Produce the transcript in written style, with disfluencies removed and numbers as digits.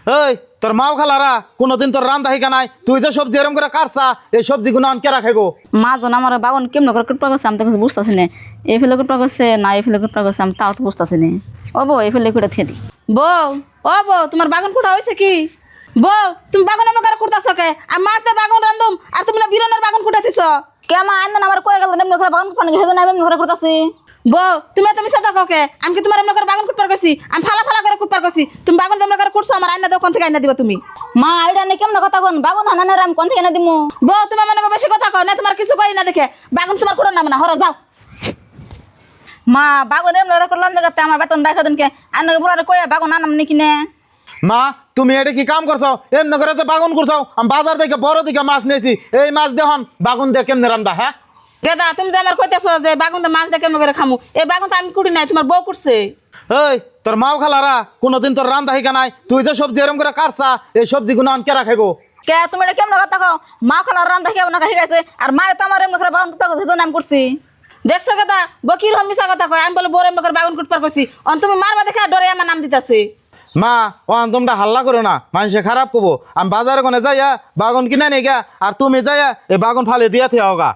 এই তোর মাও খালারা কোনোদিন তোর রান্না হিকা নাই, তুই যে সবজি এরম করে কাটছা এই সবজিগুলো আন কেরা খাইবো? মা জন আমার বাগান কেমন করে কুটপা করছে আমি তো কিছু বুঝতেছি না। এই ফেলে কুটপা করছে না এই ফেলে কুটপা করছে আমি তাও তো বুঝতেছি না। ও বউ এই ফেলে কুটে থিয়ে দি। বউ ও বউ তোমার বাগান কুড়া হয়েছে কি? বউ তুমি বাগান এমন করে কুড়তাছ কে? আমি মাছ দিয়ে বাগান রান্ধুম আর তুমি না বিরনের বাগান কুটাছিস। কে মা আইন আমার কয়ে গেল এমনি করে বাগান কুটপা হেদে না এমনি করে করতেছি। বউ তুমি সাদা কাউকে আমি কি তোমার এমন করে বাগান কুটপার করছি? আমি ফালা ফালা করে কুটপার করছি, তুমি বাগান যেমন করে কুটছো আমার আইনা দাও, কোন থেকে আইনা দিবা তুমি? মা আইডা নেই কেমন কথা কোন বাগান হানা আমি কোন থেকে এনে দিমু? বউ তুমি মনে করো বেশি কথা কও না, তোমার কিছু কই না দেখে বাগান তোমার কুড়ার নাম না, হরা যাও। মা বাগান এমনি করে করলাম দেখাতে আমার বেতন বাইরে দিনকে আইন বলার কয়ে বাগান আনাম নাকি নে। মা তুমি এটা কি কাম করছো? এমনি করে যে বাগুন করছো, আমি বাজার থেকে বড় দিকে মাছ নিয়েছি, এই মাছ দেখুন বাগুন দিয়ে কেমনে রান্না। হ্যাঁ গেদা তুমি যে আমার কইতেছো যে বাগানটা মাছ দিয়ে কেমন করে খামু, এই বাগান তো আমি কুড়ি নাই, তোমার বউ করছে। এই তোর মাও খালারা কোনোদিন তোর রান্না হিকা নাই, তুই যে সবজি এরম করে কাটছা এই সবজিগুলো আন কেরা খাইবো? কে তুমি এটা কেমন কথা কও? মা খালার রান্না খেয়ে না শিখাইছে আর মায়ে তো আমার এমনি করে বাগান কুটপা করছে নাম করছি। দেখছো গেদা বউ কি রকম মিশা কথা কয়, আমি বলে বউর এমন করে বাগান কুটপার করছি, অন তুমি মারবা দেখে আর ডরে আমার নাম দিতেছে। মা ও তোমরা হাল্লা করো না, মানুষে খারাপ করবো। আমি বাজারে কোনে যাইয়া বাগুন কিনে নিয়ে গা আর তুমি যাইয়া এই বাগুন ফালে দিয়া থিয়া হোগা।